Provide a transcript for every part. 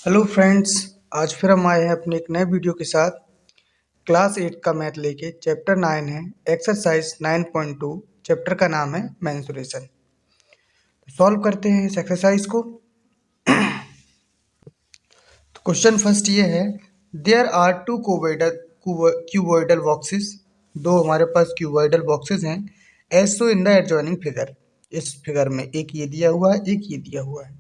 Hello friends. आज फिर हम आए हैं अपने एक नए वीडियो के साथ। क्लास 8 का मैथ लेके चैप्टर 9 है, एक्सरसाइज 9.2। चैप्टर का नाम है मेंसुरेशन। सॉल्व करते हैं इस एक्सरसाइज को। तो क्वेश्चन फर्स्ट ये है, there are two cuboidal boxes. दो हमारे पास क्यूबॉइडल बॉक्सेस हैं as so in the adjoining figure. इस फिगर में एक ये दिया हुआ है, एक ये दिया हुआ है।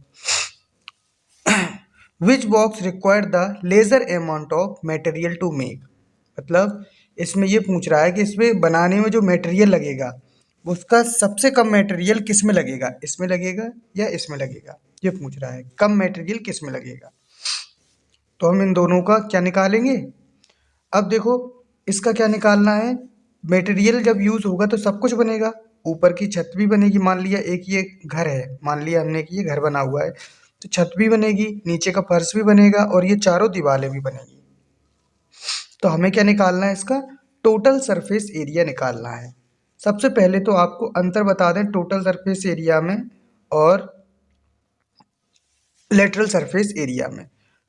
Which box required the lesser amount of material to make. मतलब इसमें ये पूछ रहा है कि इसमें बनाने में जो मटेरियल लगेगा उसका सबसे कम मटेरियल किस में लगेगा, इसमें लगेगा या इसमें लगेगा। ये पूछ रहा है कम मटेरियल किस में लगेगा। तो हम इन दोनों का क्या निकालेंगे। अब देखो इसका क्या निकालना है। मटेरियल जब यूज होगा तो सब कुछ बनेगा। ऊपर की छत भी बनेगी। मान लिया एक ये घर है, मान लिया हमने कि ये घर बना हुआ है, तो छत भी बनेगी, नीचे का फर्श भी बनेगा और ये चारों दीवारें भी बनेगी। तो हमें क्या निकालना है, इसका टोटल सरफेस एरिया निकालना है। सबसे पहले तो आपको अंतर बता दें टोटल सरफेस एरिया में और लेटरल सरफेस एरिया में।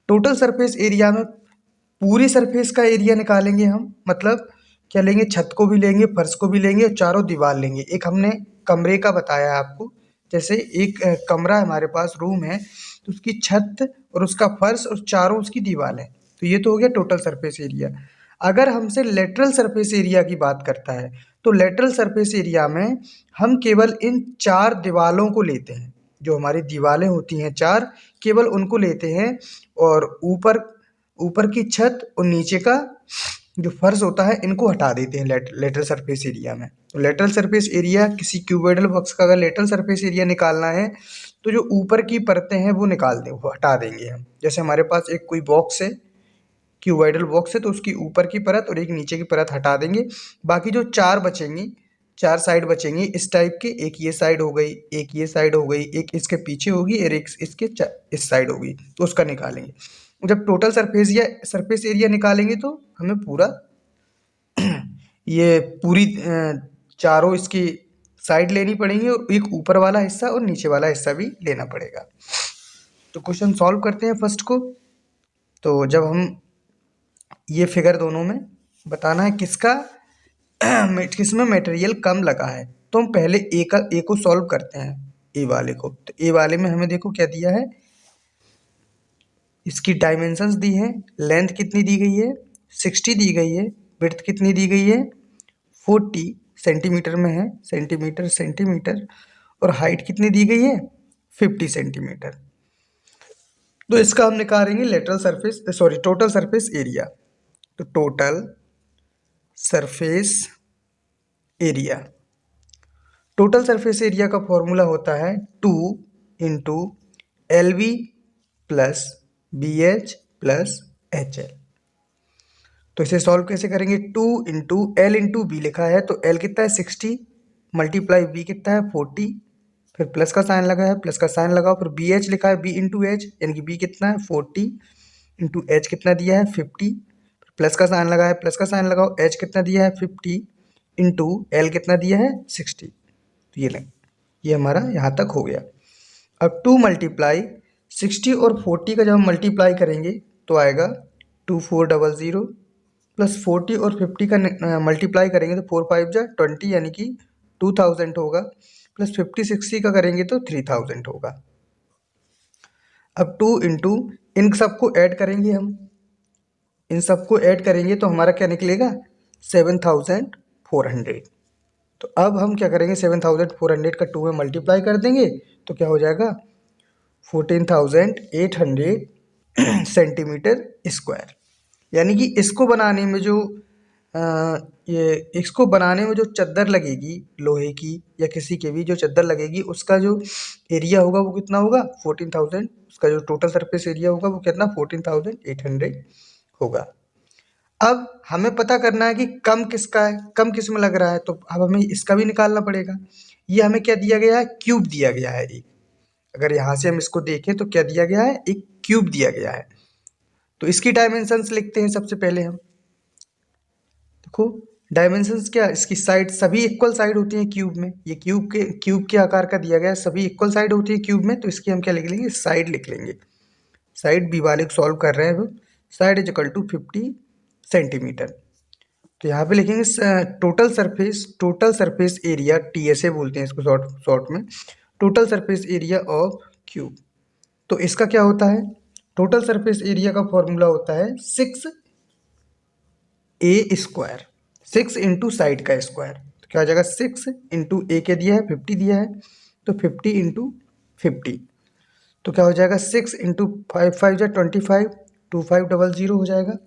टोटल सरफेस एरिया में पूरी सरफेस का एरिया निकालेंगे हम। मतलब क्या लेंगे, छत को भी लेंगे, फर्श को भी लेंगे और चारों दीवार लेंगे। एक हमने कमरे का बताया है आपको, जैसे एक कमरा हमारे पास रूम है तो उसकी छत और उसका फर्श और चारों उसकी दीवार है। तो ये तो हो गया टोटल सरफेस एरिया। अगर हमसे लेटरल सरफेस एरिया की बात करता है तो लेटरल सरफेस एरिया में हम केवल इन चार दीवारों को लेते हैं। जो हमारी दीवारें होती हैं चार, केवल उनको लेते हैं और ऊपर ऊपर की छत और नीचे का जो फर्श होता है इनको हटा देते हैं लेटरल सरफेस एरिया में। तो लेटरल सरफेस एरिया किसी क्यूबॉइडल बॉक्स का अगर लेटरल सरफेस एरिया निकालना है तो जो ऊपर की परतें हैं वो निकाल दें, वो हटा देंगे हम। जैसे हमारे पास एक कोई बॉक्स है, क्यूबॉइडल बॉक्स है, तो उसकी ऊपर की परत और एक नीचे की परत हटा देंगे। बाकी जो चार बचेंगी, चार साइड बचेंगी इस टाइप के, एक ये साइड हो गई, एक ये साइड हो गई, एक इसके पीछे होगी और एक इसके इस साइड होगी, तो उसका निकालेंगे। जब टोटल सरफेस एरिया निकालेंगे तो हमें पूरा ये पूरी चारों इसकी साइड लेनी पड़ेंगी और एक ऊपर वाला हिस्सा और नीचे वाला हिस्सा भी लेना पड़ेगा। तो क्वेश्चन सॉल्व करते हैं फर्स्ट को। तो जब हम ये फिगर दोनों में बताना है किसका किसमें मटेरियल कम लगा है, तो हम पहले ए को सॉल्व करते हैं, ए वाले को। तो ए वाले में हमें देखो क्या दिया है, इसकी डायमेंशंस दी हैं। लेंथ कितनी दी गई है, 60 दी गई है। विड्थ कितनी दी गई है, 40 सेंटीमीटर में है, सेंटीमीटर सेंटीमीटर। और हाइट कितनी दी गई है, 50 सेंटीमीटर। तो इसका हम निकालेंगे टोटल सरफेस एरिया। तो total surface area, total surface area का फॉर्मूला होता है 2 into LV plus BH plus HL। तो इसे सॉल्व कैसे करेंगे, 2 इंटू L इंटू बी लिखा है तो L कितना है 60 मल्टीप्लाई B कितना है 40, फिर प्लस का साइन लगा है, प्लस का साइन लगाओ, फिर BH लिखा है B इंटू एच, यानी कि B कितना है 40 इंटू एच कितना दिया है 50, प्लस का साइन लगा है, प्लस का साइन लगाओ, H कितना दिया है 50 इंटू L कितना दिया है 60। तो ये हमारा यहाँ तक हो गया। अब 2 मल्टीप्लाई 60 और 40 का जब हम मल्टीप्लाई करेंगे तो आएगा 2400 प्लस 40 और 50 का मल्टीप्लाई करेंगे तो 4 5 जा 20, यानी कि 2000 होगा। प्लस 50 60 का करेंगे तो 3000 होगा। अब 2 इंटू इन सबको ऐड करेंगे हम, इन सबको ऐड करेंगे तो हमारा क्या निकलेगा 7400। तो अब हम क्या करेंगे 7400 का 2 में मल्टीप्लाई कर देंगे तो क्या हो जाएगा 14800 सेंटीमीटर स्क्वायर। यानी कि इसको बनाने में जो इसको बनाने में जो चद्दर लगेगी लोहे की या किसी के भी जो चद्दर लगेगी उसका जो एरिया होगा वो कितना होगा 14000। उसका जो टोटल सरफेस एरिया होगा वो कितना 14800 होगा। अब हमें पता करना है कि कम किसका है, कम किस में लग रहा है, तो अब हमें इसका भी निकालना पड़ेगा। ये हमें क्या दिया गया है, क्यूब दिया गया है एक। अगर यहाँ से हम इसको देखें तो क्या दिया गया है, एक क्यूब दिया गया है। तो इसकी डायमेंशंस लिखते हैं सबसे पहले हम। देखो डायमेंशंस क्या, इसकी साइड सभी इक्वल साइड होती हैं क्यूब में। ये क्यूब के आकार का दिया गया है, सभी इक्वल साइड होती है क्यूब में, तो इसकी हम क्या लिख लेंगे, साइड लिख लेंगे। साइड बी वाले को सॉल्व कर रहे हैं, side is equal to 50 centimetre. तो यहाँ पे लिखेंगे टोटल सरफेस एरिया, टीएसए बोलते हैं इसको शॉर्ट में, total surface area of cube. तो इसका क्या होता है, टोटल सरफेस एरिया का फॉर्मूला होता है 6a², 6 इंटू साइड का स्क्वायर। तो क्या हो जाएगा, 6 इंटू ए के दिया है 50 दिया है, तो 50 इंटू 50, तो क्या हो जाएगा 6 इंटू 5 5 जा 25, 2500 हो जाएगा।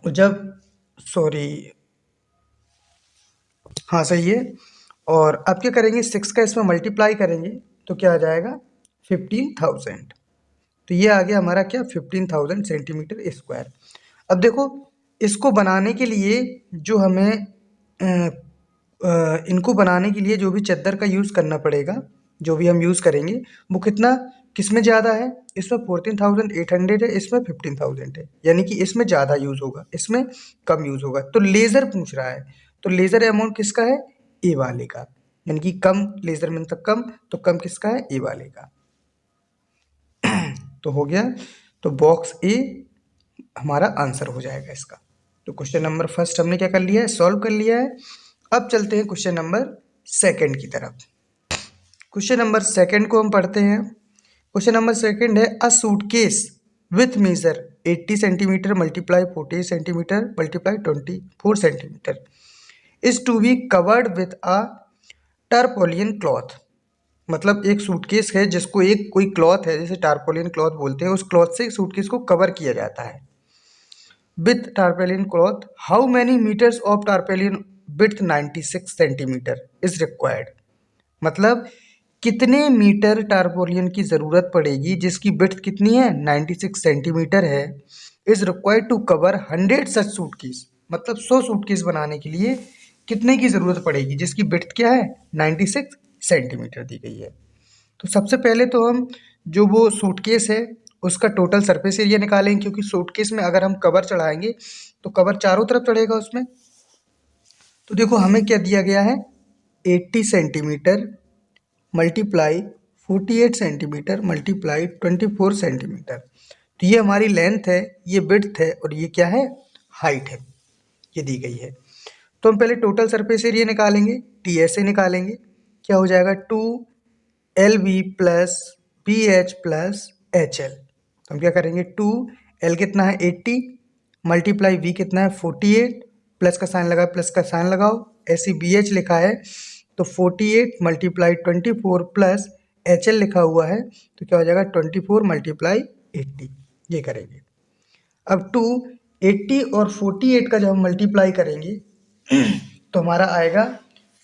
और जब हाँ सही है। और अब क्या करेंगे, 6 का इसमें मल्टीप्लाई करेंगे तो क्या आ जाएगा 15,000। तो ये आ गया हमारा क्या 15,000 सेंटीमीटर स्क्वायर। अब देखो इसको बनाने के लिए जो हमें इनको बनाने के लिए जो भी चद्दर का यूज़ करना पड़ेगा, जो भी हम यूज़ करेंगे वो कितना, किस में ज़्यादा है, इसमें 14,800 है, इसमें 15,000 है, यानी कि इसमें ज़्यादा यूज़ होगा, इसमें कम यूज़ होगा। तो लेज़र पूछ रहा है, तो लेज़र अमाउंट किसका है, ए वाले का, यानी कि कम, लेज़र में तक कम, तो कम किसका है, ए वाले का। तो हो गया, तो बॉक्स ए हमारा आंसर हो जाएगा इसका। तो क्वेश्चन नंबर फर्स्ट हमने क्या कर लिया है, सॉल्व कर लिया है। अब चलते हैं क्वेश्चन नंबर सेकंड की तरफ। क्वेश्चन नंबर सेकंड को हम पढ़ते हैं। क्वेश्चन नंबर सेकंड है, a suitcase with measure 80 centimetre multiply 48 centimetre multiply 24 centimetre is to be covered with a tarpaulin cloth. मतलब एक सूटकेस है जिसको एक कोई क्लॉथ है, जैसे टारपोलियन क्लॉथ बोलते हैं, उस क्लॉथ से सूटकेस को कवर किया जाता है। With tarpaulin cloth how many metres of tarpaulin with 96 centimetre is required. मतलब कितने मीटर टारपोलियन की ज़रूरत पड़ेगी जिसकी विड्थ कितनी है 96 सेंटीमीटर है, is required to cover 100 such suitcase. मतलब 100 सूटकेस बनाने के लिए कितने की ज़रूरत पड़ेगी जिसकी विड्थ क्या है 96 सेंटीमीटर दी गई है। तो सबसे पहले तो हम जो वो सूटकेस है उसका टोटल सरफेस एरिया निकालेंगे, क्योंकि सूटकेस में अगर हम कवर चढ़ाएंगे तो कवर चारों तरफ चढ़ेगा उसमें। तो देखो हमें क्या दिया गया है, 80 centimetre multiply 48 centimetre multiply 24 centimetre. तो ये हमारी लेंथ है, ये विड्थ है, और ये क्या है, हाइट है, ये दी गई है। तो हम पहले टोटल सरफेस एरिया निकालेंगे, टीएसए निकालेंगे। क्या हो जाएगा 2LB plus BH plus HL। तो हम क्या करेंगे, 2L कितना है 80 मल्टीप्लाई V कितना है 48, प्लस का साइन लगाओ, प्लस का साइन लगाओ, ऐसे BH लिखा है तो 48 मल्टीप्लाई 24 प्लस HL लिखा हुआ है, तो क्या हो जाएगा 24 मल्टीप्लाई 80, ये करेंगे। अब 280 और 48 का जब हम मल्टीप्लाई करेंगे तो हमारा आएगा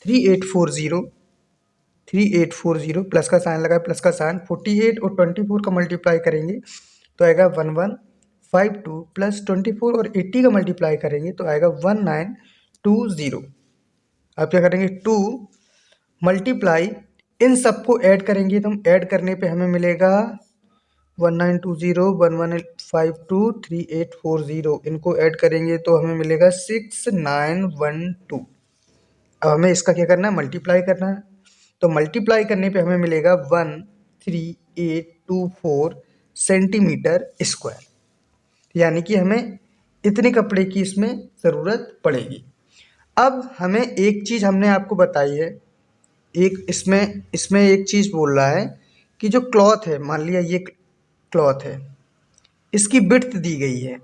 3840 प्लस का साइन लगाए, प्लस का साइन, 48 और 24 का मल्टीप्लाई करेंगे तो आएगा 1152 प्लस 24 और 80 का मल्टीप्लाई करेंगे तो आएगा 1920। अब क्या करेंगे, 2 मल्टीप्लाई इन सबको ऐड करेंगे, तो हम ऐड करने पे हमें मिलेगा 1920 1152 3840, इनको ऐड करेंगे तो हमें मिलेगा 6912। अब हमें इसका क्या करना है, मल्टीप्लाई करना है। तो मल्टीप्लाई करने पे हमें मिलेगा 13824 सेंटीमीटर स्क्वायर, यानी कि हमें इतने कपड़े की इसमें ज़रूरत पड़ेगी। अब हमें एक चीज़ हमने आपको बताई है, एक इसमें एक चीज़ बोल रहा है कि जो क्लॉथ है, मान लिया ये क्लॉथ है, इसकी विड्थ दी गई है,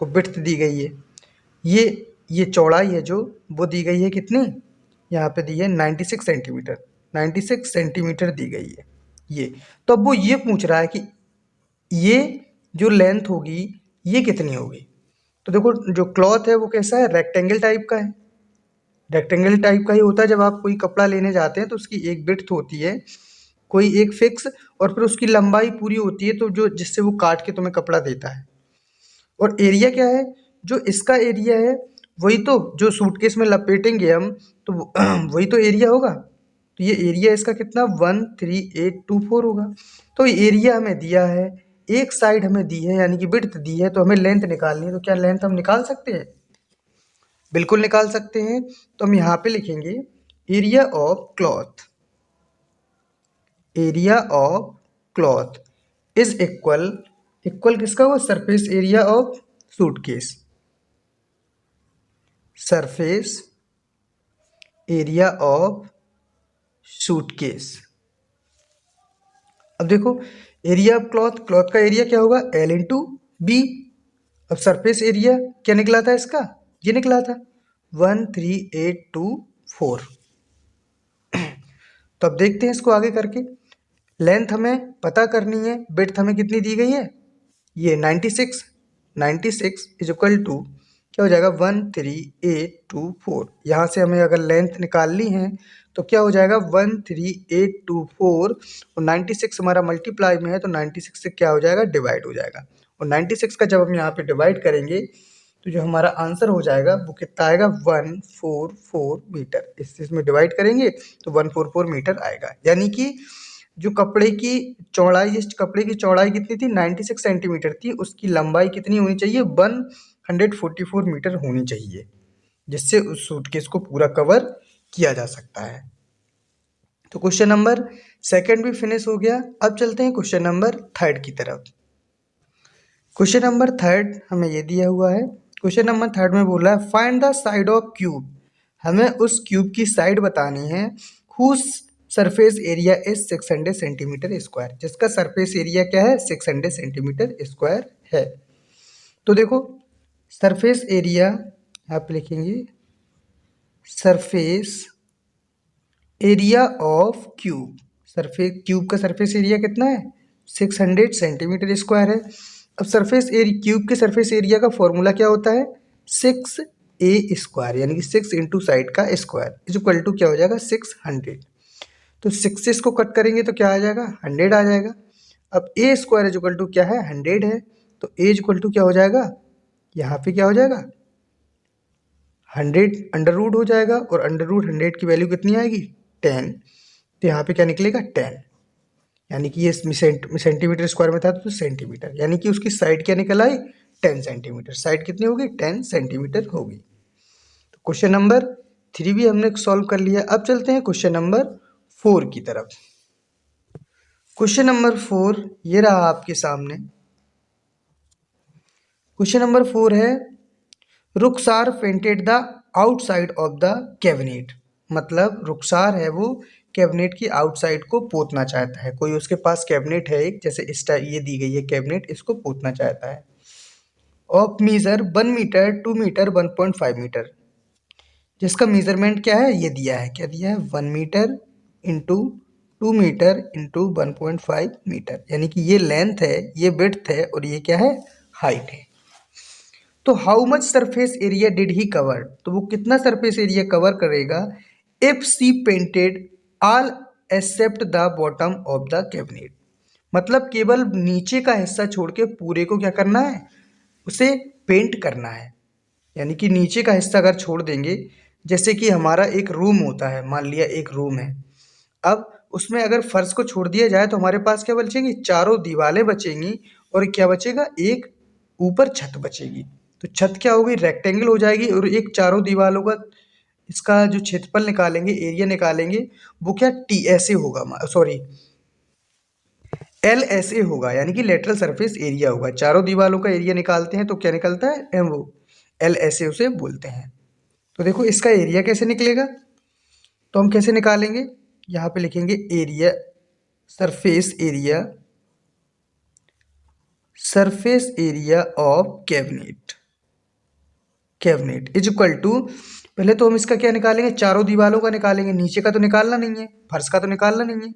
को विड्थ दी गई है, ये चौड़ाई है जो वो दी गई है कितनी, यहाँ पे दी है 96 सेंटीमीटर, 96 सेंटीमीटर दी गई है ये। तो अब वो ये पूछ रहा है कि ये जो लेंथ होगी ये कितनी होगी। तो देखो जो क्लॉथ है वो कैसा है, रेक्टेंगल टाइप का है, रेक्टेंगल टाइप का ही होता है। जब आप कोई कपड़ा लेने जाते हैं तो उसकी एक विड्थ होती है, कोई एक फिक्स, और फिर उसकी लंबाई पूरी होती है, तो जो जिससे वो काट के तुम्हें कपड़ा देता है। और एरिया क्या है, जो इसका एरिया है वही तो जो सूटकेस में लपेटेंगे हम, तो वही तो एरिया होगा। तो ये एरिया इसका कितना 13824 होगा। तो एरिया हमें दिया है, एक साइड हमें दी है यानी कि विड्थ दी है, तो हमें लेंथ निकालनी है। तो क्या लेंथ हम निकाल सकते हैं, बिल्कुल निकाल सकते हैं। तो हम यहाँ पे लिखेंगे area of cloth, area of cloth is equal, equal किसका हुआ, surface area of suitcase, surface area of suitcase. अब देखो एरिया ऑफ क्लॉथ, क्लॉथ का एरिया क्या होगा, L इंटू बी। अब सरफेस एरिया क्या निकला था इसका, ये निकला था 13824। तो अब देखते हैं इसको आगे करके। लेंथ हमें पता करनी है, विड्थ हमें कितनी दी गई है, ये 96, 96 इज इक्वल टू क्या हो जाएगा 13824। यहाँ से हमें अगर लेंथ निकालनी है तो क्या हो जाएगा 13824, और 96 हमारा मल्टीप्लाई में है तो 96 से क्या हो जाएगा, डिवाइड हो जाएगा। और 96 का जब हम यहाँ पे डिवाइड करेंगे तो जो हमारा आंसर हो जाएगा वो कितना आएगा, 144 मीटर। इस चीज़ में डिवाइड करेंगे तो 144 मीटर आएगा। यानी कि जो कपड़े की चौड़ाई, इस कपड़े की चौड़ाई कितनी थी, 96 सेंटीमीटर थी, उसकी लंबाई कितनी होनी चाहिए, 144 मीटर होनी चाहिए, जिससे उस सूटकेस को पूरा कवर किया जा सकता है। तो क्वेश्चन नंबर सेकंड भी फिनिश हो गया। अब चलते हैं क्वेश्चन नंबर थर्ड की तरफ। क्वेश्चन नंबर थर्ड हमें ये दिया हुआ है। क्वेश्चन नंबर थर्ड में बोला है find the side of cube, हमें उस क्यूब की साइड बतानी है whose surface area is 600 centimetre square, जिसका सरफेस एरिया क्या है, 600 सेंटीमीटर स्क्वायर है। तो देखो सरफेस एरिया आप लिखेंगे, surface area of cube, surface cube का सरफेस एरिया कितना है, 600 सेंटीमीटर स्क्वायर है। अब सरफेस एरिया, क्यूब के सरफेस एरिया का फॉर्मूला क्या होता है, 6a², यानी कि 6 इंटू साइड का स्क्वायर इज इक्वल टू क्या हो जाएगा, 600। तो 6 से इसको कट करेंगे तो क्या आ जाएगा, 100 आ जाएगा। अब a² इज इक्वल टू क्या है, 100 है, तो a इज इक्वल टू क्या हो जाएगा, यहाँ पे क्या हो जाएगा 100 अंडर रूट हो जाएगा, और अंडर रूट 100 की वैल्यू कितनी आएगी, 10। तो यहाँ पे क्या निकलेगा 10, यानी कि ये सेंटीमीटर स्क्वायर में था तो सेंटीमीटर, यानी कि उसकी साइड क्या निकल आई, 10 सेंटीमीटर। साइड कितनी होगी, 10 सेंटीमीटर होगी। तो क्वेश्चन नंबर 3 भी हमने सॉल्व कर लिया। अब चलते हैं क्वेश्चन नंबर 4 की तरफ। क्वेश्चन नंबर 4 ये रहा आपके सामने। क्वेश्चन नंबर 4 है Rukhsar painted the outside of the cabinet, मतलब रुखसार है वो कैबिनेट की आउटसाइड को पोतना चाहता है। कोई उसके पास कैबिनेट है एक, जैसे इस टाइप ये दी गई है कैबिनेट, इसको पोतना चाहता है। Of measure 1 metre 2 metre 1.5 metre, जिसका मेजरमेंट क्या है, ये दिया है, क्या दिया है 1 metre into 2 metre into 1.5 metre, यानी कि ये लेंथ है, ये विड्थ है, और ये क्या है, हाइट है। तो how much surface area did he cover, तो वो कितना सरफेस एरिया कवर करेगा if she painted all except the bottom of the cabinet, मतलब केवल नीचे का हिस्सा छोड़ के पूरे को क्या करना है, उसे पेंट करना है। यानी कि नीचे का हिस्सा अगर छोड़ देंगे, जैसे कि हमारा एक रूम होता है, मान लिया एक रूम है, अब उसमें अगर फर्श को छोड़ दिया जाए तो हमारे पास क्या बचेंगी, चारों दीवारें बचेंगी, और क्या बचेगा, एक ऊपर छत बचेगी। तो छत क्या होगी, रेक्टेंगल हो जाएगी, और एक चारों दीवारों का इसका जो क्षेत्रफल निकालेंगे, एरिया निकालेंगे, वो क्या TSA होगा, सॉरी LSA होगा, यानी कि लेटरल सरफेस एरिया होगा। चारों दीवारों का एरिया निकालते हैं तो क्या निकलता है, वो LSA उसे बोलते हैं। तो देखो इसका एरिया कैसे निकलेगा, तो हम कैसे निकालेंगे, यहाँ पे लिखेंगे area, surface area, surface area of cabinet, cabinet is equal to, पहले तो हम इसका क्या निकालेंगे, चारों दीवारों का निकालेंगे, नीचे का तो निकालना नहीं है, फर्श का तो निकालना नहीं है,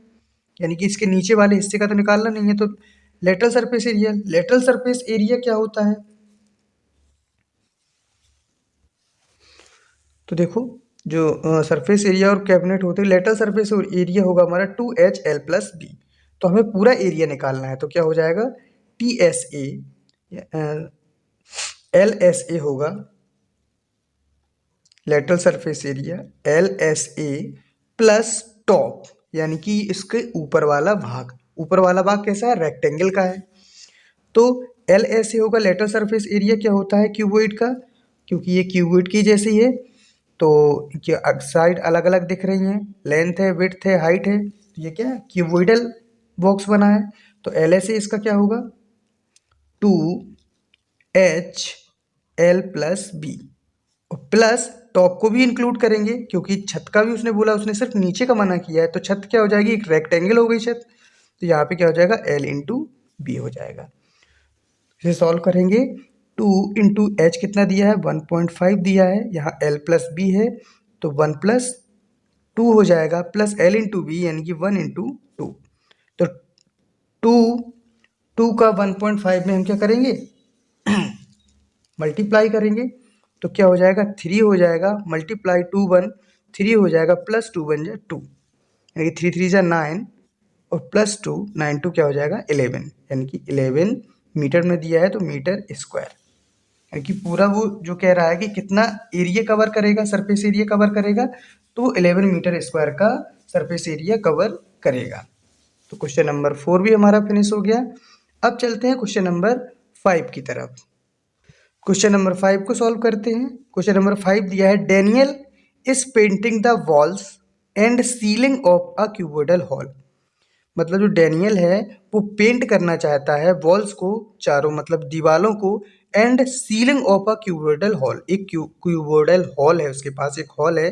यानी कि इसके नीचे वाले हिस्से का तो निकालना नहीं है। तो lateral surface area, lateral surface area क्या होता है, तो देखो जो सरफेस एरिया और कैबिनेट होते हैं, लेटरल सरफेस एरिया होगा हमारा 2HL+B। तो हमें पूरा एरिया निकालना है, तो क्या हो जाएगा TSA LSA होगा, lateral surface area LSA plus top, यानी कि इसके ऊपर वाला भाग, ऊपर वाला भाग कैसा है, रेक्टेंगल का है। तो LSA होगा लेटरल सरफेस एरिया, क्या होता है, क्यूबॉइड का, क्योंकि ये क्यूबॉइड की जैसी है, तो साइड अलग अलग दिख रही हैं, लेंथ है, विड्थ है, हाइट है, तो ये क्या है, क्यूबॉइडल बॉक्स बना है। तो LA से इसका क्या होगा 2HL+B और प्लस टॉप को भी इंक्लूड करेंगे क्योंकि छत का भी उसने बोला, उसने सिर्फ नीचे का मना किया है। तो छत क्या हो जाएगी, एक रेक्टेंगल हो गई छत, तो यहाँ पे क्या हो जाएगा L×B हो जाएगा। इसे सॉल्व करेंगे 2 × H कितना दिया है 1.5 दिया है, यहाँ L+B है तो 1+2 हो जाएगा प्लस L×B यानी कि 1 × 2। तो 2 का 1.5 में हम क्या करेंगे मल्टीप्लाई करेंगे तो क्या हो जाएगा 3 हो जाएगा, मल्टीप्लाई 2 1 3 हो जाएगा प्लस 2 1 जा 2 यानी कि 3 3 जा 9 और प्लस 2 9 2 क्या हो जाएगा 11 यानी कि 11 मीटर में दिया है तो मीटर स्क्वायर। यानी कि पूरा वो जो कह रहा है कि कितना एरिया कवर करेगा, सरफेस एरिया कवर करेगा, तो 11 मीटर स्क्वायर का सरफेस एरिया कवर करेगा। तो क्वेश्चन नंबर 4 भी हमारा फिनिश हो गया। अब चलते हैं क्वेश्चन नंबर 5 की तरफ। क्वेश्चन नंबर 5 को सॉल्व करते हैं। क्वेश्चन नंबर 5 दिया है Daniel is painting the walls and ceiling of a cuboidal hall. मतलब जो डेनियल है वो पेंट करना चाहता है वॉल्स को, चारों मतलब दीवालों को, and ceiling of a cuboidal hall. एक क्यूबोइडल हॉल है उसके पास, एक हॉल है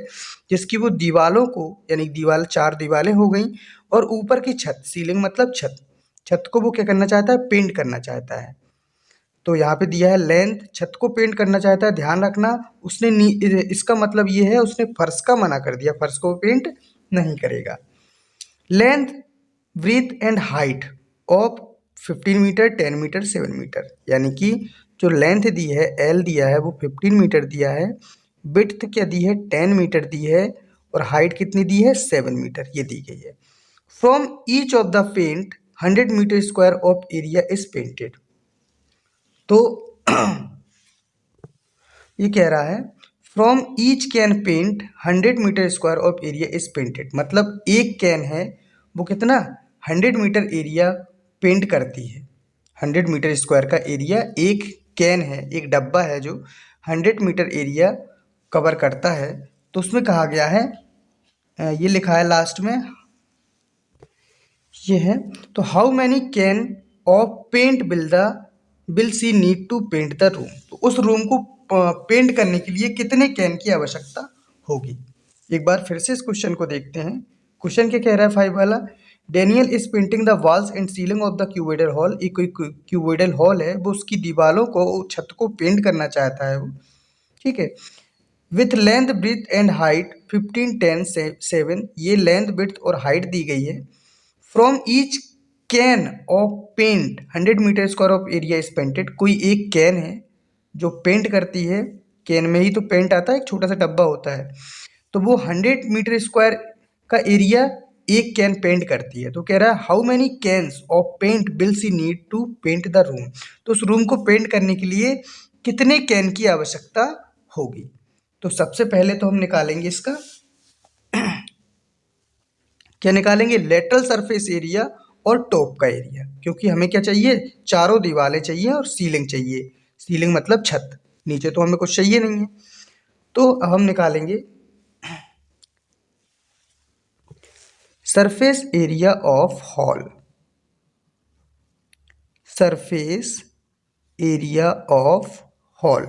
जिसकी वो दीवालों को, यानी दीवार 4 दीवारें हो गई और ऊपर की छत, सीलिंग मतलब छत, छत को वो क्या करना चाहता है पेंट करना चाहता है। तो यहाँ पे दिया है लेंथ, छत को पेंट करना चाहता है। ध्यान रखना उसने इसका मतलब ये है उसने फर्श का मना कर दिया, फर्श को पेंट नहीं करेगा। Length breadth and height of 15 metre 10 metre 7 metre, यानी कि जो लेंथ दी है L दिया है वो 15 मीटर दिया है, विड्थ क्या दी है 10 मीटर दी है और हाइट कितनी दी है 7 मीटर ये दी गई है। From each of the paint 100 metre square of area is painted. तो ये कह रहा है from each can paint 100 metre square of area is painted, मतलब एक कैन है वो कितना 100 मीटर एरिया पेंट करती है। 100 मीटर स्क्वायर का एरिया एक कैन है, एक डब्बा है जो 100 मीटर एरिया कवर करता है। तो उसमें कहा गया है ये लिखा है लास्ट में ये है, तो how many can of paint will she need to paint the room. तो उस रूम को पेंट करने के लिए कितने कैन की आवश्यकता होगी। एक बार फिर से इस क्वेश्चन को देखते हैं। क्वेश्चन क्या कह रहा है 5 वाला, Daniel is painting the walls and ceiling of the cuboidal hall. एक क्यूबोइडल हॉल है वो उसकी दीवारों को, छत को पेंट करना चाहता है वो, ठीक है। With length breadth and height 15 10 7, ये लेंथ ब्रीथ और हाइट दी गई है। From each can of paint 100 metre square of area is painted, कोई एक कैन है जो पेंट करती है, कैन में ही तो पेंट आता है, एक छोटा सा डब्बा होता है, तो वो 100 मीटर स्क्वायर का एरिया एक कैन पेंट करती है। तो कह रहा है how many cans of paint will she need to paint the room. तो उस रूम को पेंट करने के लिए कितने कैन की आवश्यकता होगी। तो सबसे पहले तो हम निकालेंगे इसका क्या निकालेंगे, लेटरल सरफेस एरिया और टॉप का एरिया, क्योंकि हमें क्या चाहिए चारों दीवारें चाहिए और सीलिंग चाहिए। सीलिंग मतलब छत, नीचे तो हमें कुछ चाहिए नहीं है। तो अब हम निकालेंगे surface area of hall. Surface area of hall,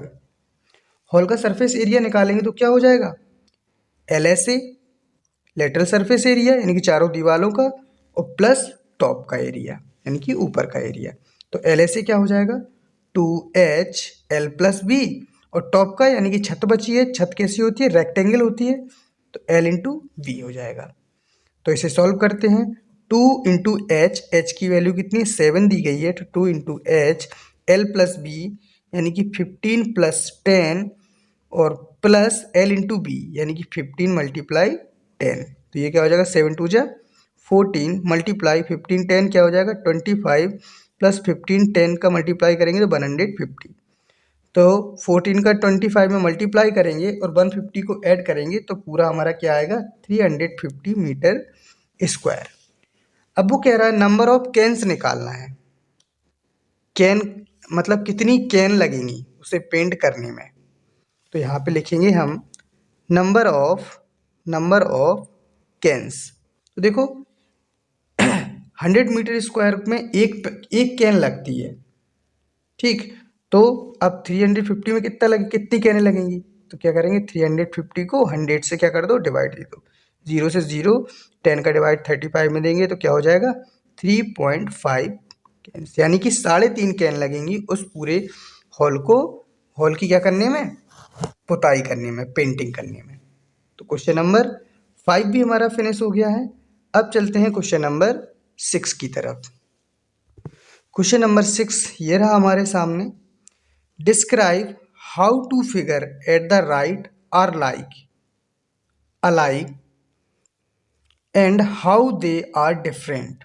hall का सरफेस एरिया निकालेंगे तो क्या हो जाएगा LSA, लेटरल सरफेस एरिया यानी कि चारों दीवारों का, और प्लस टॉप का एरिया यानी कि ऊपर का एरिया। तो LSA क्या हो जाएगा 2HL+B, और टॉप का यानी कि छत बची है, छत कैसी होती है रेक्टेंगल होती है, तो L×B हो जाएगा। तो इसे सॉल्व करते हैं 2 × H की वैल्यू कितनी 7 दी गई है, तो 2 × H L+B यानी कि 15 + 10 और प्लस L×B यानी कि 15 × 10, तो ये क्या हो जाएगा 7 2 जा 14 मल्टीप्लाई 15 10 क्या हो जाएगा 25 प्लस 15 10 का मल्टीप्लाई करेंगे तो 150। तो 14 का 25 में मल्टीप्लाई करेंगे और 150 को ऐड करेंगे तो पूरा हमारा क्या आएगा 350 मीटर स्क्वायर। अब वो कह रहा है नंबर ऑफ कैन्स निकालना है। कैन मतलब कितनी कैन लगेंगी उसे पेंट करने में। तो यहाँ पे लिखेंगे हम नंबर ऑफ कैन्स। तो देखो 100 मीटर स्क्वायर में एक कैन लगती है, ठीक। तो अब 350 में कितनी कैनें लगेंगी, तो क्या करेंगे 350 को 100 से क्या कर दो, डिवाइड दे दो। 0 से 0, 10 का डिवाइड 35 में देंगे तो क्या हो जाएगा 3.5 कैन, यानी कि 3.5 कैन लगेंगी उस पूरे हॉल की क्या करने में, पुताई करने में, पेंटिंग करने में। तो क्वेश्चन नंबर 5 भी हमारा फिनिश हो गया है। अब चलते हैं क्वेश्चन नंबर 6 की तरफ। क्वेश्चन नंबर 6 ये रहा हमारे सामने। Describe how two figure at the right are like alike and how they are different.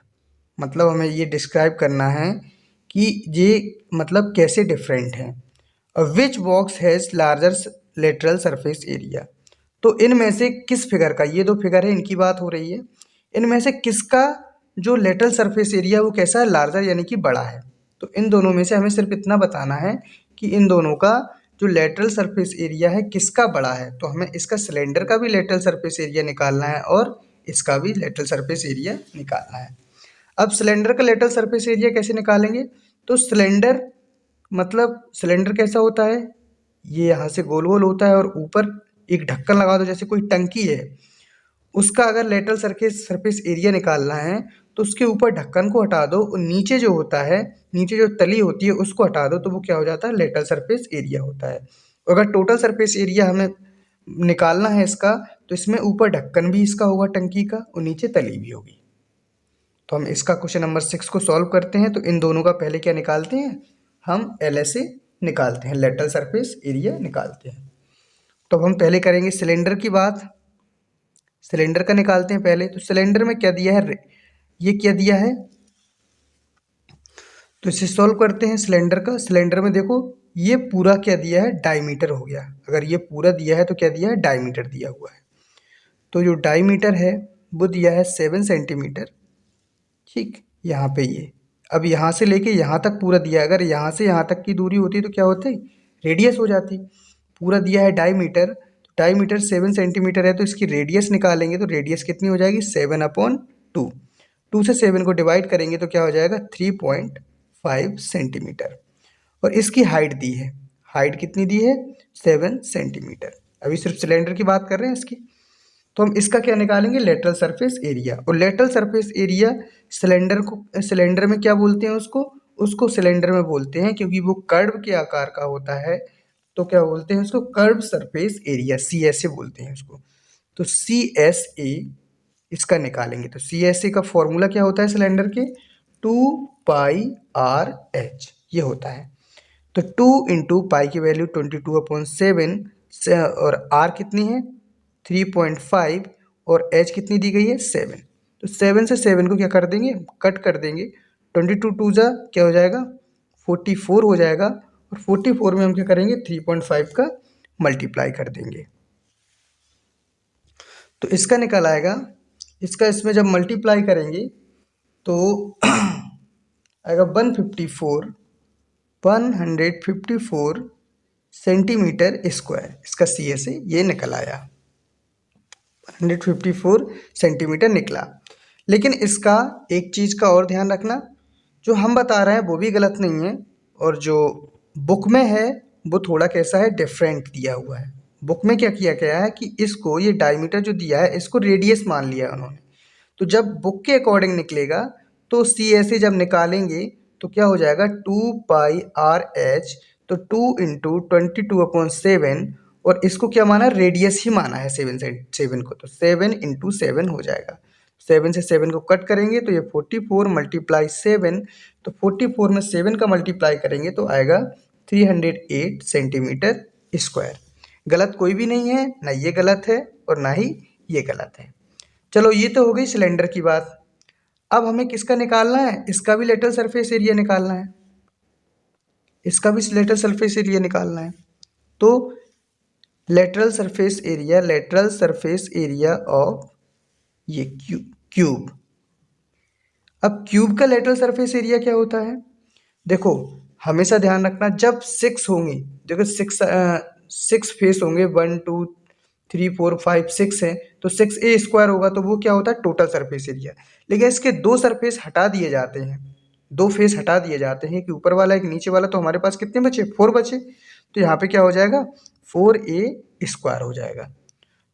मतलब हमें ये डिस्क्राइब करना है कि ये मतलब कैसे डिफरेंट हैं। Which box has larger lateral surface area. तो इनमें से किस फिगर का, ये दो फिगर है इनकी बात हो रही है, इनमें से किसका जो लेटरल सरफेस एरिया वो कैसा है, लार्जर यानी कि बड़ा है। तो इन दोनों में से हमें सिर्फ इतना बताना है कि इन दोनों का जो लेटरल सरफेस एरिया है किसका बड़ा है। तो हमें इसका सिलेंडर का भी लेटरल सरफेस एरिया निकालना है और इसका भी लेटरल सरफेस एरिया निकालना है। अब सिलेंडर का लेटरल सरफेस एरिया कैसे निकालेंगे, तो सिलेंडर मतलब सिलेंडर कैसा होता है, ये यहाँ से गोल गोल होता है और ऊपर एक ढक्कन लगा दो, जैसे कोई टंकी है, उसका अगर लेटरल सरफेस एरिया निकालना है तो उसके ऊपर ढक्कन को हटा दो और नीचे जो होता है, नीचे जो तली होती है उसको हटा दो, तो वो क्या हो जाता है, लेटरल सरफेस एरिया होता है। अगर टोटल सरफेस एरिया हमें निकालना है इसका, तो इसमें ऊपर ढक्कन भी इसका होगा टंकी का और नीचे तली भी होगी। तो हम इसका क्वेश्चन नंबर 6 को सॉल्व करते हैं। तो इन दोनों का पहले क्या निकालते हैं, हम LSA निकालते हैं, लेटरल सरफेस एरिया निकालते हैं। तो हम पहले करेंगे सिलेंडर की बात, सिलेंडर का निकालते हैं पहले। तो सिलेंडर में क्या दिया है, ये क्या दिया है, तो इसे सॉल्व करते हैं सिलेंडर का। सिलेंडर में देखो ये पूरा क्या दिया है, डायमीटर हो गया। अगर ये पूरा दिया है तो क्या दिया है, डायमीटर दिया हुआ है। तो जो डायमीटर है वो दिया है 7 सेंटीमीटर, ठीक। यहाँ पे ये अब यहाँ से लेके यहाँ तक पूरा दिया है। अगर यहाँ से यहाँ तक की दूरी होती तो क्या होती, रेडियस हो जाती। पूरा दिया है डायमीटर, तो डायमीटर 7 सेंटीमीटर है, तो इसकी रेडियस निकालेंगे तो रेडियस कितनी हो जाएगी 7/2। 2 से 7 को डिवाइड करेंगे तो क्या हो जाएगा 3.5 सेंटीमीटर। और इसकी हाइट दी है, हाइट कितनी दी है 7 सेंटीमीटर। अभी सिर्फ सिलेंडर की बात कर रहे हैं इसकी। तो हम इसका क्या निकालेंगे, लेटरल सरफेस एरिया। और लेटरल सरफेस एरिया सिलेंडर में क्या बोलते हैं, उसको सिलेंडर में बोलते हैं क्योंकि वो कर्व के आकार का होता है। तो क्या बोलते हैं उसको, कर्व सरफेस एरिया, CSA बोलते हैं उसको। तो CSA इसका निकालेंगे। तो CSA का फॉर्मूला क्या होता है सिलेंडर के, 2πRh ये होता है। तो 2 इंटू पाई की वैल्यू 22/7 और R कितनी है 3.5 और H कितनी दी गई है 7। तो 7 से 7 को क्या कर देंगे, कट कर देंगे। 22 2 जा क्या हो जाएगा 44 हो जाएगा। और 44 में हम क्या करेंगे 3.5 का मल्टीप्लाई कर देंगे तो इसका निकल आएगा। इसका इसमें जब मल्टीप्लाई करेंगे तो आएगा 154 सेंटीमीटर स्क्वायर। इसका CSA ये निकल आया, 154 सेंटीमीटर निकला। लेकिन इसका एक चीज़ का और ध्यान रखना, जो हम बता रहे हैं वो भी गलत नहीं है और जो बुक में है वो थोड़ा कैसा है, डिफरेंट दिया हुआ है। बुक में क्या किया गया है कि इसको, ये डायमीटर जो दिया है इसको रेडियस मान लिया उन्होंने। तो जब बुक के अकॉर्डिंग निकलेगा तो CSA जब निकालेंगे तो क्या हो जाएगा 2πRh। तो 2 इंटू 22/7 और इसको क्या माना, रेडियस ही माना है 7 को। तो 7 इंटू 7 हो जाएगा। 7 से 7 को कट करेंगे तो ये 44 मल्टीप्लाई 7। तो 44 में 7 का मल्टीप्लाई करेंगे तो आएगा 308 सेंटीमीटर स्क्वायर। गलत कोई भी नहीं है, ना ये गलत है और ना ही ये गलत है। चलो ये तो हो गई सिलेंडर की बात। अब हमें किसका निकालना है, इसका भी लेटरल सरफेस एरिया निकालना है, इसका भी लेटरल सरफेस एरिया निकालना है। तो लेटरल सरफेस एरिया ऑफ ये क्यूब। अब क्यूब का लेटरल सरफेस एरिया क्या होता है, देखो हमेशा ध्यान रखना, जब 6 होंगे, देखो 6 फेस होंगे, 1 2 3 4 5 6 है, तो 6a² होगा, तो वो क्या होता है टोटल सरफेस एरिया। लेकिन इसके दो सरफेस हटा दिए जाते हैं, दो फेस हटा दिए जाते हैं, कि ऊपर वाला एक नीचे वाला, तो हमारे पास कितने बचे 4 बचे। तो यहाँ पे क्या हो जाएगा 4a² हो जाएगा।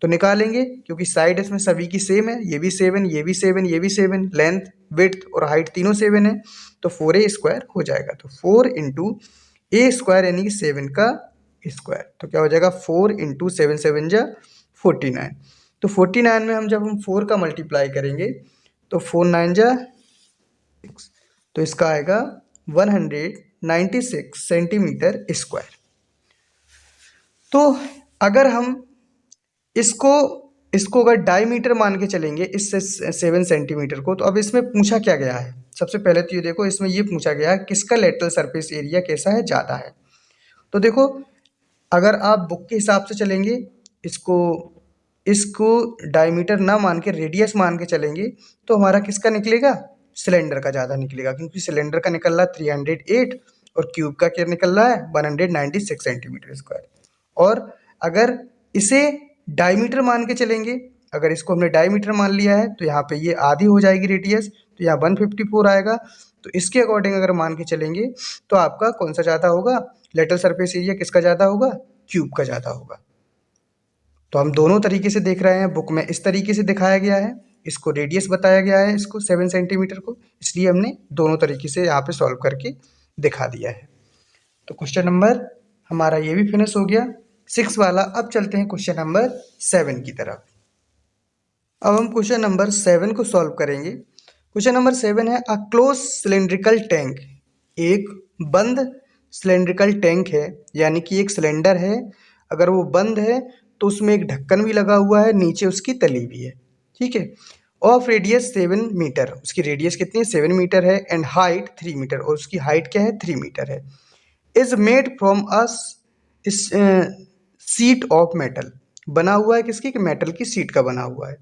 तो निकालेंगे, क्योंकि साइड इसमें सभी की सेम है, ये भी 7, ये भी 7, ये भी 7, लेंथ विड्थ और हाइट तीनों 7 है, तो 4a² हो जाएगा। तो 4 इंटू a² यानी कि 7 का स्क्वायर, तो क्या हो जाएगा 4 इंटू 7 7 जा 49। तो 49 में हम जब हम 4 का मल्टीप्लाई करेंगे तो 4 9 जा 6, तो इसका आएगा 196 सेंटीमीटर स्क्वायर। तो अगर हम इसको इसको अगर डायमीटर मान के चलेंगे इससे 7 सेंटीमीटर को, तो अब इसमें पूछा क्या गया है, सबसे पहले तो ये देखो, इसमें ये पूछा गया है किसका लेटरल सरफेस एरिया कैसा है, ज़्यादा है। तो देखो, अगर आप बुक के हिसाब से चलेंगे, इसको इसको डायमीटर ना मान के रेडियस मान के चलेंगे, तो हमारा किसका निकलेगा, सिलेंडर का ज़्यादा निकलेगा, क्योंकि सिलेंडर का निकल रहा है 308 और क्यूब का क्या निकल रहा है 196 सेंटीमीटर स्क्वायर। और अगर इसे डायमीटर मान के चलेंगे, अगर इसको हमने डायमीटर मान लिया है, तो यहाँ पे ये आधी हो जाएगी रेडियस, तो यहाँ 154 आएगा। तो इसके अकॉर्डिंग अगर मान के चलेंगे, तो आपका कौन सा ज़्यादा होगा, लेटरल सरफेस एरिया किसका ज़्यादा होगा, क्यूब का ज़्यादा होगा। तो हम दोनों तरीके से देख रहे हैं, बुक में इस तरीके से दिखाया गया है, इसको रेडियस बताया गया है, इसको 7 सेंटीमीटर को, इसलिए हमने दोनों तरीके से यहाँ पे सॉल्व करके दिखा दिया है। तो क्वेश्चन नंबर हमारा ये भी फिनिश हो गया 6 वाला। अब चलते हैं क्वेश्चन नंबर 7 की तरफ। अब हम क्वेश्चन नंबर 7 को सॉल्व करेंगे। क्वेश्चन नंबर 7 है, अ क्लोज सिलेंड्रिकल टैंक, एक बंद सिलेंड्रिकल टैंक है, यानी कि एक सिलेंडर है, अगर वो बंद है तो उसमें एक ढक्कन भी लगा हुआ है, नीचे उसकी तली भी है, ठीक है। ऑफ रेडियस 7 मीटर, उसकी रेडियस कितनी है 7 मीटर है, एंड हाइट 3 मीटर, और उसकी हाइट क्या है 3 मीटर है। Is made from us seat of metal, बना हुआ है किसकी, कि मेटल की सीट का बना हुआ है।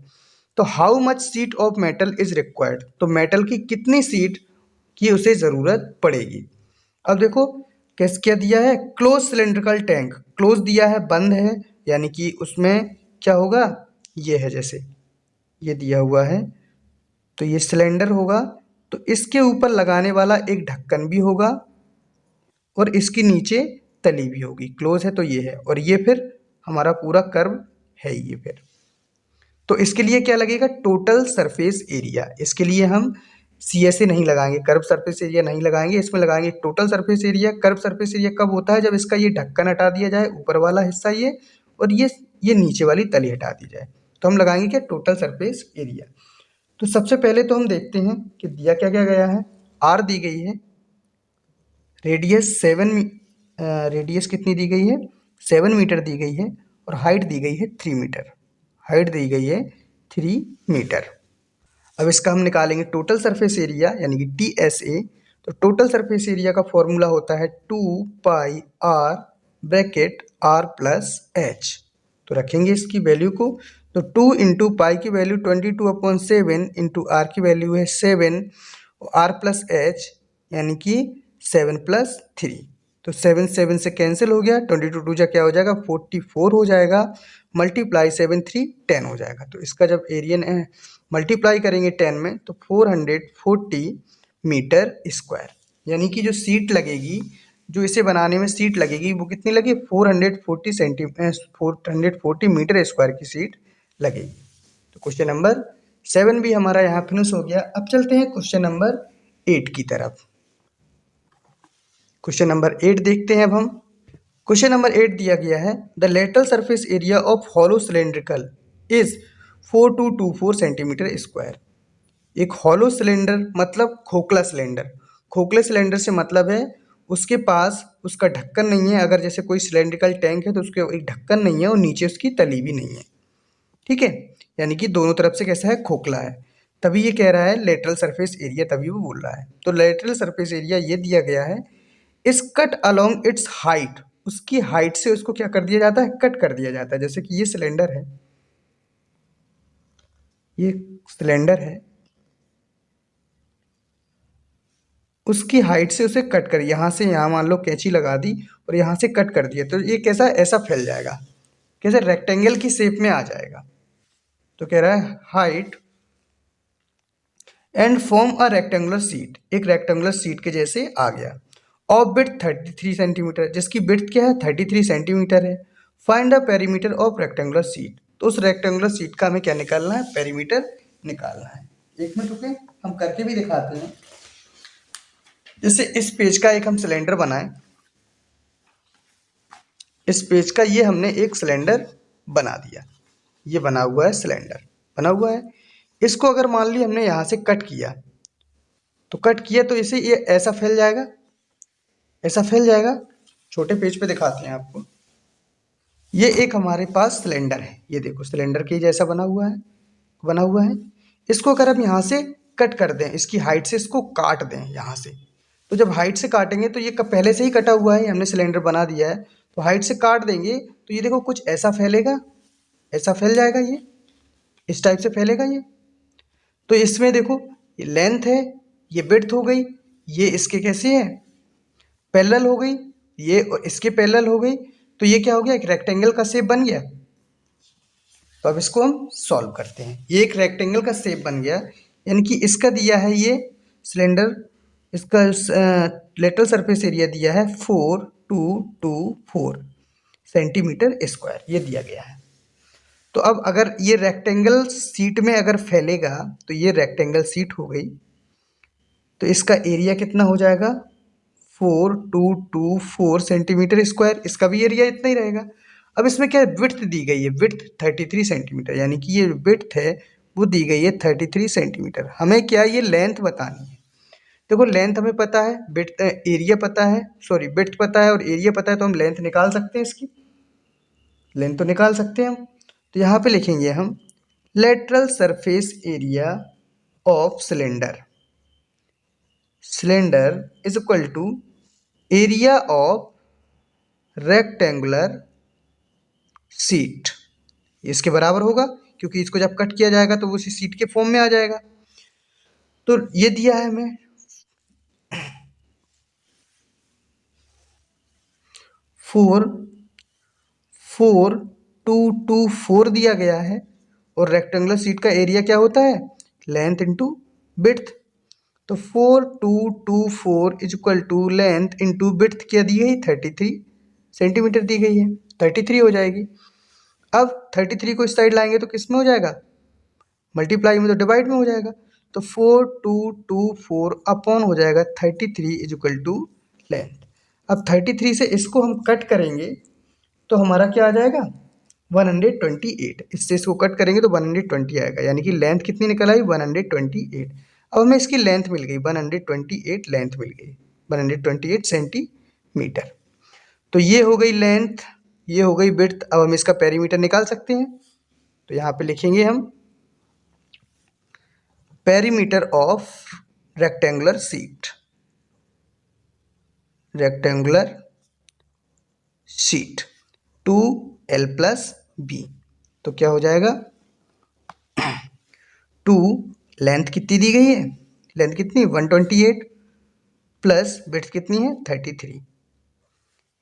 तो how much seat of metal is required, तो मेटल की कितनी सीट की उसे ज़रूरत पड़ेगी। अब देखो कैसे क्या दिया है, क्लोज सिलेंड्रिकल टैंक, क्लोज दिया है बंद है, यानी कि उसमें क्या होगा, ये है जैसे ये दिया हुआ है, तो ये सिलेंडर होगा, तो इसके ऊपर लगाने वाला एक ढक्कन भी होगा और इसके नीचे तली भी होगी, क्लोज है तो ये है, और ये फिर हमारा पूरा कर्व है ये फिर। तो इसके लिए क्या लगेगा, टोटल सरफेस एरिया, इसके लिए हम CSA नहीं लगाएंगे, कर्व सरफेस एरिया नहीं लगाएंगे, इसमें लगाएंगे total surface area. Curve surface area कब होता है, जब इसका ये ढक्कन हटा दिया जाए, ऊपर वाला हिस्सा ये, और ये नीचे वाली तली हटा दी जाए, तो हम लगाएंगे क्या, टोटल सरफेस एरिया। तो सबसे पहले तो हम देखते हैं कि दिया क्या क्या गया है, R दी गई है, रेडियस 7, रेडियस कितनी दी गई है 7 मीटर दी गई है, और हाइट दी गई है 3 मीटर, हाइट दी गई है 3 मीटर। अब इसका हम निकालेंगे टोटल सरफेस एरिया, यानी कि TSA। तो टोटल सरफेस एरिया का फॉर्मूला होता है 2 पाई R bracket R plus H। तो रखेंगे इसकी वैल्यू को, तो 2 इंटू पाई की वैल्यू 22/7 इंटू R की वैल्यू है 7, और R प्लस H यानी कि 7 + 3, तो 7 7 से कैंसिल हो गया, 22 2 जा क्या हो जाएगा 44 हो जाएगा, मल्टीप्लाई 7 3 10 हो जाएगा। तो इसका जब एरिया मल्टीप्लाई करेंगे 10 में, तो 440 मीटर स्क्वायर, यानी कि जो सीट लगेगी, जो इसे बनाने में सीट लगेगी, वो कितनी लगी 440 मीटर स्क्वायर की सीट लगेगी। तो क्वेश्चन नंबर 7 भी हमारा यहाँ फिनिश हो गया। अब चलते हैं क्वेश्चन नंबर 8 की तरफ। क्वेश्चन नंबर 8 देखते हैं अब हम। क्वेश्चन नंबर 8 दिया गया है, the lateral surface area of hollow cylindrical is 4224 centimetre square. एक हॉलो सिलेंडर मतलब खोखला सिलेंडर, खोखले सिलेंडर से मतलब है उसके पास उसका ढक्कन नहीं है, अगर जैसे कोई सिलेंड्रिकल टैंक है तो उसके एक ढक्कन नहीं है और नीचे उसकी तली भी नहीं है, ठीक है, यानी कि दोनों तरफ से कैसा है, खोखला है, तभी ये कह रहा है लेटरल सरफेस एरिया, तभी वो बोल रहा है। तो लेटरल सरफेस एरिया ये दिया गया है, इस कट अलोंग इट्स हाइट, उसकी हाइट से उसको क्या कर दिया जाता है, कट कर दिया जाता है। जैसे कि ये सिलेंडर है, ये सिलेंडर है, उसकी हाइट से उसे कट कर, यहाँ से यहाँ मान लो कैंची लगा दी और यहाँ से कट कर दिया, तो ये कैसा ऐसा फैल जाएगा, कैसे, रेक्टेंगल की शेप में आ जाएगा। तो कह रहा है height and form a rectangular seat, एक रेक्टेंगुलर सीट के जैसे आ गया। ऑफ विड्थ 33 सेंटीमीटर, जिसकी विड्थ क्या है 33 सेंटीमीटर है। Find the perimeter of rectangular seat, तो उस रेक्टेंगुलर सीट का हमें क्या निकालना है, पेरीमीटर निकालना है। एक मिनट रुके, हम करके भी दिखाते हैं। जैसे इस पेज का एक हम सिलेंडर बनाएं, इस पेज का ये हमने एक सिलेंडर बना दिया, ये बना हुआ है सिलेंडर, बना हुआ है। इसको अगर मान ली हमने यहाँ से कट किया, तो कट किया तो इसे ये ऐसा फैल जाएगा, ऐसा फैल जाएगा। छोटे पेज पे दिखाते हैं आपको। ये एक हमारे पास सिलेंडर है, ये देखो सिलेंडर के जैसा बना हुआ है, बना हुआ है। इसको अगर हम यहाँ से कट कर दें, इसकी हाइट से इसको काट दें यहाँ से, तो जब हाइट से काटेंगे तो ये पहले से ही कटा हुआ है, हमने सिलेंडर बना दिया है, तो हाइट से काट देंगे तो ये देखो कुछ ऐसा फैलेगा, ऐसा फैल जाएगा, ये इस टाइप से फैलेगा ये। तो इसमें देखो ये लेंथ है, ये विड्थ हो गई, ये इसके कैसे है, पैरेलल हो गई, ये इसके पैरेलल हो गई, तो ये क्या हो गया, एक रेक्टेंगल का शेप बन गया। तो अब इसको हम सॉल्व करते हैं। ये एक रेक्टेंगल का शेप बन गया, यानी कि इसका दिया है ये सिलेंडर, इसका लेटरल सरफेस एरिया दिया है 4224 सेंटीमीटर स्क्वायर, ये दिया गया है। तो अब अगर ये रेक्टेंगल सीट में अगर फैलेगा, तो ये रेक्टेंगल सीट हो गई, तो इसका एरिया कितना हो जाएगा 4224 सेंटीमीटर स्क्वायर, इसका भी एरिया इतना ही रहेगा। अब इसमें क्या है, विड्थ दी गई है, विड्थ 33 सेंटीमीटर, यानी कि ये विड्थ है वो दी गई है 33 सेंटीमीटर। हमें क्या ये लेंथ बतानी है। देखो लेंथ हमें पता है, विड्थ एरिया पता है, सॉरी विड्थ पता है और एरिया पता है, तो हम लेंथ निकाल सकते हैं, इसकी लेंथ तो निकाल सकते हैं हम। तो यहाँ पे लिखेंगे हम lateral surface area of cylinder, cylinder is equal to area of rectangular sheet, इसके बराबर होगा, क्योंकि इसको जब कट किया जाएगा तो वो उसी सीट के फॉर्म में आ जाएगा। तो ये दिया है हमें 4224 दिया गया है, और रेक्टेंगुलर सीट का एरिया क्या होता है, लेंथ इंटू विड्थ। तो 4224 is equal to length into width क्या दी गई, 33 सेंटीमीटर दी गई है, 33 हो जाएगी। अब 33 को इस साइड लाएंगे तो किस में हो जाएगा, मल्टीप्लाई में, तो डिवाइड में हो जाएगा। तो 4224 अपॉन हो जाएगा 33 इज इक्वल टू लेंथ। अब 33 से इसको हम कट करेंगे तो हमारा क्या आ जाएगा 128, इससे इसको कट करेंगे तो 120 आएगा, यानी कि लेंथ कितनी निकल आई 128। अब हमें इसकी लेंथ मिल गई 128, लेंथ मिल गई 128 सेंटीमीटर। तो ये हो गई लेंथ, ये हो गई विड्थ। अब हम इसका पेरीमीटर निकाल सकते हैं, तो यहाँ पे लिखेंगे हम perimeter of rectangular seat, rectangular sheet 2l+b, तो क्या हो जाएगा 2, लेंथ कितनी दी गई है, लेंथ कितनी 128 प्लस विड्थ कितनी है 33,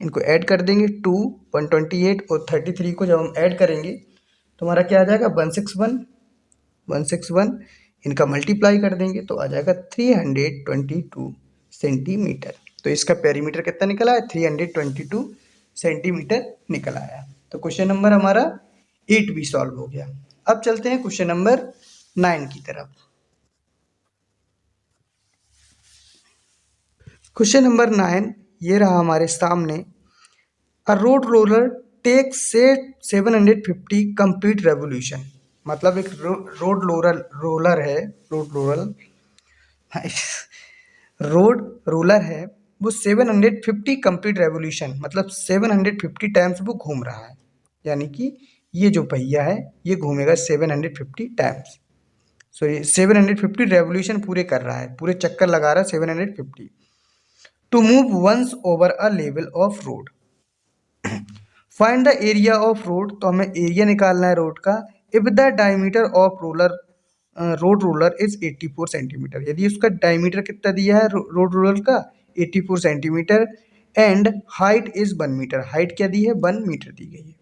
इनको ऐड कर देंगे 2, 128 और 33 को जब हम ऐड करेंगे तो हमारा क्या आ जाएगा 161, इनका मल्टीप्लाई कर देंगे तो आ जाएगा 322 सेंटीमीटर। तो इसका पेरीमीटर कितना निकल आया 322 सेंटीमीटर निकल आया। तो क्वेश्चन नंबर हमारा 8 भी सॉल्व हो गया। अब चलते हैं क्वेश्चन नंबर 9 की तरफ। क्वेश्चन नंबर 9 ये रहा हमारे सामने। अ रोड रोलर टेक से 750 कंप्लीट रेवोल्यूशन, मतलब एक रोड रोलर है, रोड रोलर है, वो 750 कंप्लीट रेवोल्यूशन, मतलब 750 टाइम्स वो घूम रहा है, यानी कि ये जो पहिया है ये घूमेगा 750 टाइम्स, सॉरी 750 रेवोल्यूशन पूरे कर रहा है, पूरे चक्कर लगा रहा है 750। To move once over a level of road, find the area of road, तो हमें एरिया निकालना है रोड का। If the diameter of road roller is 84 centimetre, यदि उसका डायमीटर कितना दिया है रोड रोलर का 84 centimetre, and height is 1 metre, height क्या दी है 1 मीटर दी गई है,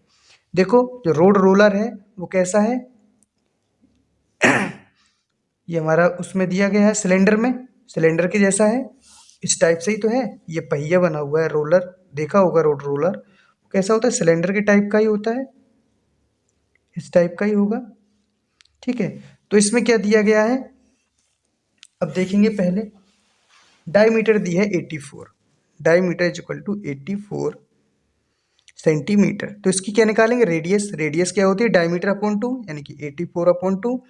देखो जो रोड रोलर है वो कैसा है, ये हमारा उसमें दिया गया है सिलेंडर में, सिलेंडर के जैसा है, इस टाइप से ही तो है। ये पहिया बना हुआ है रोलर, देखा होगा रोड रोलर कैसा होता है, सिलेंडर के टाइप का ही होता है, इस टाइप का ही होगा। ठीक है, तो इसमें क्या दिया गया है अब देखेंगे। पहले डायमीटर दी है 84, diameter is equal to 84 centimetre. तो इसकी क्या निकालेंगे, रेडियस, रेडियस क्या होती है डायमीटर अपॉन 2, यानी कि 84 अपॉन 2,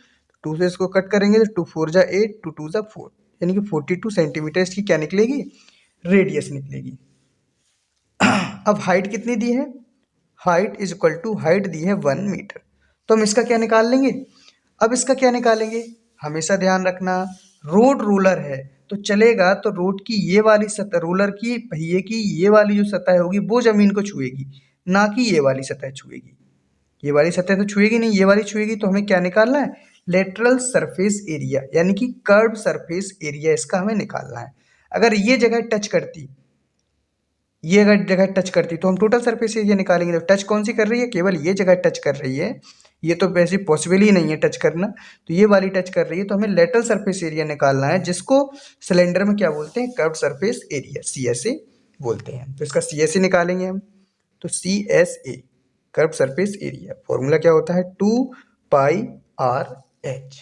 2 से इसको कट करेंगे तो 2 4 जा 8, 2 2 जा 4, यानी कि 42 सेंटीमीटर इसकी क्या निकलेगी, रेडियस निकलेगी। अब हाइट कितनी दी है, height is equal to, height दी है 1 मीटर। तो हम इसका क्या निकाल लेंगे, अब इसका क्या निकालेंगे, हमेशा ध्यान रखना रोड रूलर है तो चलेगा, तो रोड की ये वाली सतह, रोलर की पहिए की ये वाली जो सतह होगी वो जमीन को छुएगी, ना कि ये वाली सतह छुएगी। ये वाली सतह तो छुएगी नहीं, ये वाली छुएगी। तो हमें क्या निकालना है, लेटरल सरफेस एरिया, यानी कि कर्व सरफेस एरिया, इसका हमें निकालना है। अगर ये जगह टच करती, ये अगर जगह टच करती तो हम टोटल सरफेस एरिया निकालेंगे। तो टच कौन सी कर रही है, केवल ये जगह टच कर रही है, ये तो वैसे पॉसिबल ही नहीं है टच करना, तो ये वाली टच कर रही है। तो हमें लेटरल सरफेस एरिया निकालना है, जिसको सिलेंडर में क्या बोलते हैं, कर्व सरफेस एरिया, CSA बोलते हैं। तो इसका CSA निकालेंगे हम, तो CSA curve surface area, formula क्या होता है 2πRH।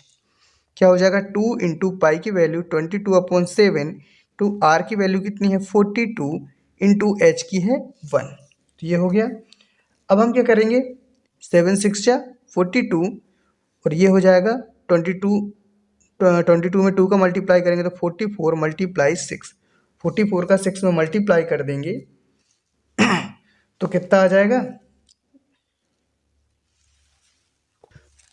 क्या हो जाएगा, 2 इंटू पाई की वैल्यू 22/7, टू आर की वैल्यू कितनी है 42, इंटू एच की है 1। तो ये हो गया। अब हम क्या करेंगे, 7 6 जा 42, और ये हो जाएगा 22, 22 में 2 का मल्टीप्लाई करेंगे तो 44 मल्टीप्लाई 6, 44 का 6 में मल्टीप्लाई कर देंगे तो कितना आ जाएगा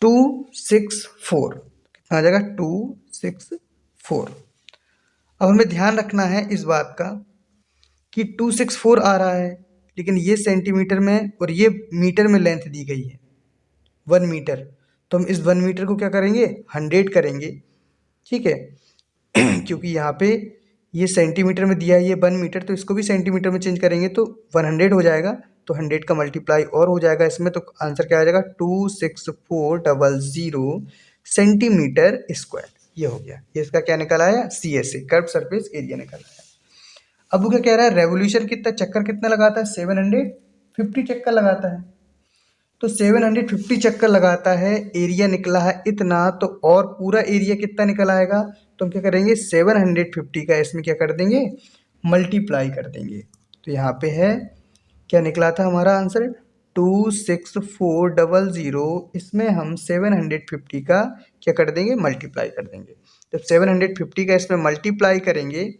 264, कितना आ जाएगा 264। अब हमें ध्यान रखना है इस बात का कि 264 आ रहा है, लेकिन ये सेंटीमीटर में और ये मीटर में लेंथ दी गई है 1 मीटर। तो हम इस 1 मीटर को क्या करेंगे, 100 करेंगे। ठीक है क्योंकि यहाँ पे ये सेंटीमीटर में दिया है ये 1 मीटर, तो इसको भी सेंटीमीटर में चेंज करेंगे तो 100 हो जाएगा। तो 100 का मल्टीप्लाई और हो जाएगा इसमें, तो आंसर क्या आ जाएगा 26400 सेंटीमीटर स्क्वायर। ये हो गया, ये इसका क्या निकल आया, CSA कर्व सरफेस एरिया निकल आया। अब वो क्या कह रहा है, रेवोल्यूशन कितना, चक्कर कितना लगाता है, 750 चक्कर लगाता है। तो 750 चक्कर लगाता है, एरिया निकला है इतना, तो और पूरा एरिया कितना निकल आएगा, तो हम क्या करेंगे 750 का इसमें क्या कर देंगे, मल्टीप्लाई कर देंगे। तो यहाँ पे है क्या निकला था हमारा आंसर 26400, इसमें हम 750 का क्या कर देंगे, मल्टीप्लाई कर देंगे। जब 750 का इसमें मल्टीप्लाई करेंगे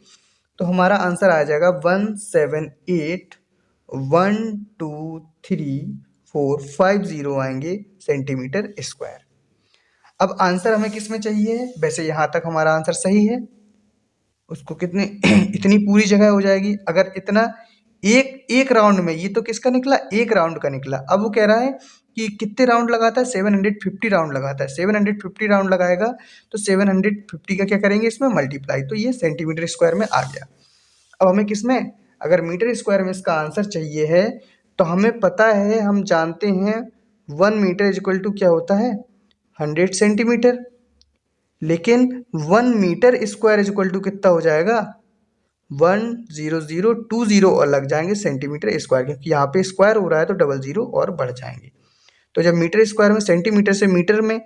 तो हमारा आंसर आ जाएगा 178123450 आएंगे सेंटीमीटर स्क्वायर। अब आंसर हमें किस में चाहिए, वैसे यहाँ तक हमारा आंसर सही है, उसको कितने इतनी पूरी जगह हो जाएगी अगर इतना एक राउंड में, ये तो किसका निकला, एक राउंड का निकला। अब वो कह रहा है कि कितने राउंड लगाता है, 750 राउंड लगाता है। 750 राउंड लगाएगा तो 750 का क्या करेंगे इसमें मल्टीप्लाई, तो ये सेंटीमीटर स्क्वायर में आ गया। अब हमें किसमें, अगर मीटर स्क्वायर में इसका आंसर चाहिए है तो हमें पता है, हम जानते हैं 1 मीटर इज इक्वल टू क्या होता है 100 सेंटीमीटर, लेकिन 1 metre square is equal to कितना हो जाएगा 10020 और लग जाएंगे सेंटीमीटर स्क्वायर, क्योंकि यहाँ पे स्क्वायर हो रहा है तो 00 और बढ़ जाएंगे। तो जब मीटर स्क्वायर में सेंटीमीटर से मीटर में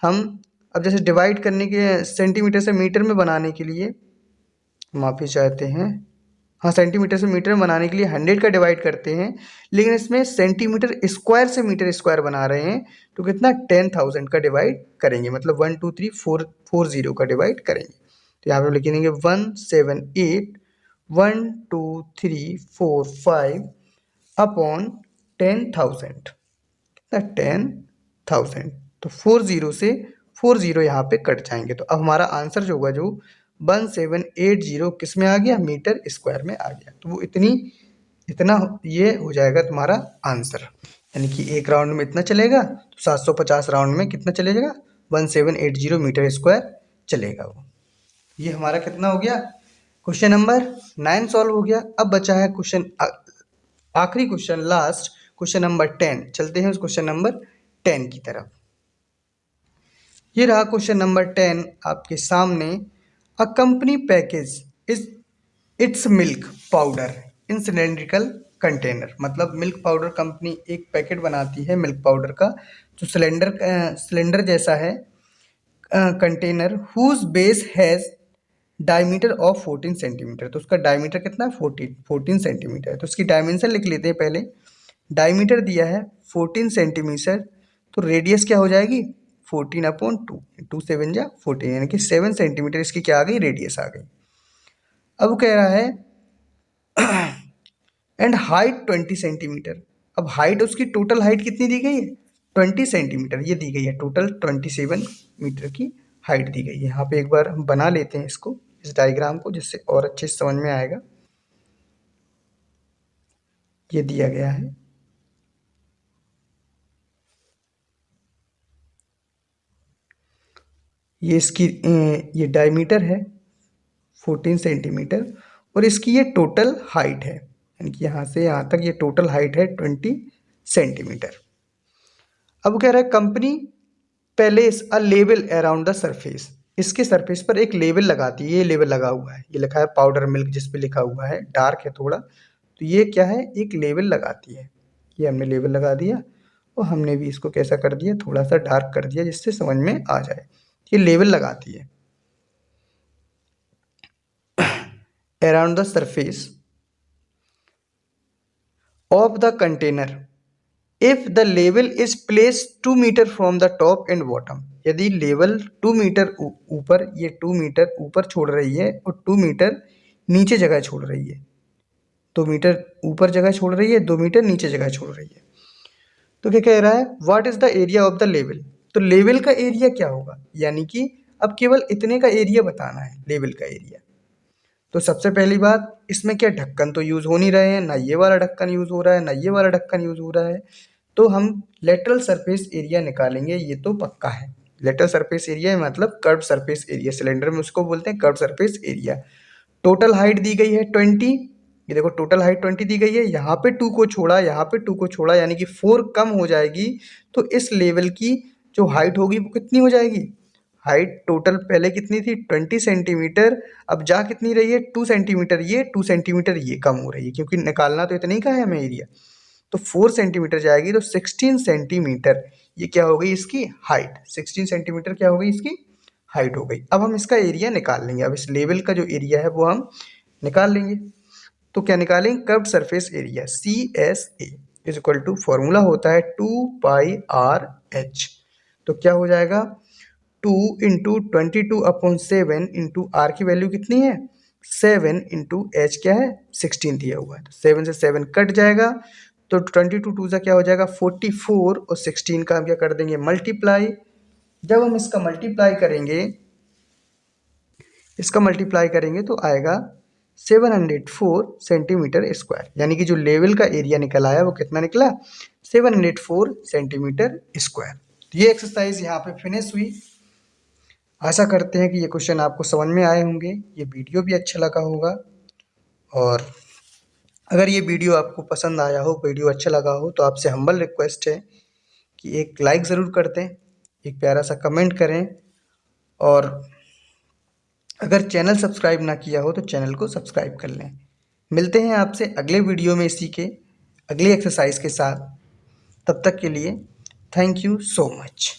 हम, अब जैसे डिवाइड करने के, सेंटीमीटर से मीटर में बनाने के लिए माफ़ी चाहते हैं, हाँ सेंटीमीटर से मीटर में बनाने के लिए 100 का डिवाइड करते हैं, लेकिन इसमें सेंटीमीटर स्क्वायर से मीटर स्क्वायर बना रहे हैं तो कितना 10,000 का डिवाइड करेंगे, मतलब 12340 का डिवाइड करेंगे। तो यहाँ पे लिख देंगे 178123450 अपॉन 10,000, कितना 10,000, तो 40 से 40 यहाँ पे कट जाएंगे। तो अब हमारा आंसर जो होगा जो 1780 किस में आ गया, मीटर स्क्वायर में आ गया। तो वो इतना ये हो जाएगा तुम्हारा आंसर, यानी कि एक राउंड में इतना चलेगा तो 750 राउंड में कितना चलेगा 1780 मीटर स्क्वायर चलेगा वो। ये हमारा कितना हो गया, क्वेश्चन नंबर 9 सॉल्व हो गया। अब बचा है क्वेश्चन, आखिरी क्वेश्चन, लास्ट क्वेश्चन नंबर 10। चलते हैं उस क्वेश्चन नंबर 10 की तरफ। ये रहा क्वेश्चन नंबर 10 आपके सामने। A company package is its milk powder in cylindrical container. मतलब मिल्क पाउडर कंपनी एक पैकेट बनाती है मिल्क पाउडर का, जो सिलेंडर जैसा है container, whose base has diameter of 14 centimetre. तो उसका डायमीटर कितना है? 14 सेंटीमीटर है। तो उसकी डायमेंशन लिख लेते हैं पहले। डायमीटर दिया है 14 सेंटीमीटर, तो रेडियस क्या हो जाएगी? 14/2, 2 7 जा 14, यानी कि 7 सेंटीमीटर इसकी क्या आ गई? रेडियस आ गई। अब वो कह रहा है एंड हाइट 20 सेंटीमीटर। अब हाइट उसकी टोटल हाइट कितनी दी गई है? 20 सेंटीमीटर ये दी गई है। टोटल 27 मीटर की हाइट दी गई है। यहाँ पे एक बार हम बना लेते हैं इसको, इस डायग्राम को, जिससे और अच्छे से समझ में आएगा। ये दिया गया है, ये इसकी ये डायमीटर है 14 सेंटीमीटर और इसकी ये टोटल हाइट है, यानी कि यहाँ से यहाँ तक ये टोटल हाइट है 20 सेंटीमीटर। अब कह रहा है company place a label around the surface. इसके सरफेस पर एक लेबल लगाती है। ये लेबल लगा हुआ है, ये लिखा है पाउडर मिल्क, जिस पे लिखा हुआ है, डार्क है थोड़ा, तो ये क्या है? एक लेबल लगाती है। ये हमने लेबल लगा दिया और हमने भी इसको कैसा कर दिया? थोड़ा सा डार्क कर दिया, जिससे समझ में आ जाए। ये लेबल लगाती है around the surface of the container if the level is place 2 metre from the top and bottom. यदि लेवल 2 मीटर ऊपर, ये 2 मीटर ऊपर छोड़ रही है और 2 मीटर नीचे जगह छोड़ रही है, 2 मीटर ऊपर जगह छोड़ रही है, 2 मीटर नीचे जगह छोड़ रही है। तो क्या कह रहा है? What is the area of the level. तो लेवल का एरिया क्या होगा? यानी कि अब केवल इतने का एरिया बताना है, लेवल का एरिया। तो सबसे पहली बात, इसमें क्या ढक्कन तो यूज़ हो नहीं रहे हैं, ना ये वाला ढक्कन यूज़ हो रहा है, ना ये वाला ढक्कन यूज़ हो रहा है। तो हम लेटरल सरफेस एरिया निकालेंगे, ये तो पक्का है। लेटरल सरफेस एरिया मतलब कर्व सरफेस एरिया, सिलेंडर में उसको बोलते हैं curve surface area. Total height दी गई है 20, ये देखो टोटल हाइट 20 दी गई है। यहाँ पे 2 को छोड़ा, यहाँ पे 2 को छोड़ा, यानी कि 4 कम हो जाएगी। तो इस लेवल की जो हाइट होगी वो कितनी हो जाएगी? हाइट टोटल पहले कितनी थी? 20 सेंटीमीटर। अब जा कितनी रही है? 2 सेंटीमीटर ये, 2 सेंटीमीटर ये कम हो रही है, क्योंकि निकालना तो इतना ही का है हमें एरिया। तो 4 सेंटीमीटर जाएगी, तो 16 सेंटीमीटर ये क्या हो गई? इसकी हाइट। 16 सेंटीमीटर क्या हो गई? इसकी हाइट हो गई। अब हम इसका एरिया निकाल लेंगे। अब इस लेवल का जो एरिया है वो हम निकाल लेंगे। तो क्या निकालेंगे? Curved surface area CSA is equal to, formula होता है 2πRH। तो क्या हो जाएगा? 2 इंटू 22/7 इंटू आर की वैल्यू कितनी है? 7 इंटू एच क्या है? 16 दिया हुआ है। तो 7 से 7 कट जाएगा, तो 22 2 से क्या हो जाएगा? 44 और 16 का हम क्या कर देंगे? मल्टीप्लाई। जब हम इसका मल्टीप्लाई करेंगे तो आएगा 704 सेंटीमीटर स्क्वायर, यानी कि जो लेवल का एरिया निकल आया वो कितना निकला? 704 सेंटीमीटर स्क्वायर। तो ये एक्सरसाइज यहाँ पे फिनिश हुई। आशा करते हैं कि ये क्वेश्चन आपको समझ में आए होंगे, ये वीडियो भी अच्छा लगा होगा। और अगर ये वीडियो आपको पसंद आया हो, वीडियो अच्छा लगा हो, तो आपसे हम्बल रिक्वेस्ट है कि एक लाइक ज़रूर कर दें, एक प्यारा सा कमेंट करें, और अगर चैनल सब्सक्राइब ना किया हो तो चैनल को सब्सक्राइब कर लें। मिलते हैं आपसे अगले वीडियो में इसी के अगली एक्सरसाइज के साथ। तब तक के लिए थैंक यू सो मच।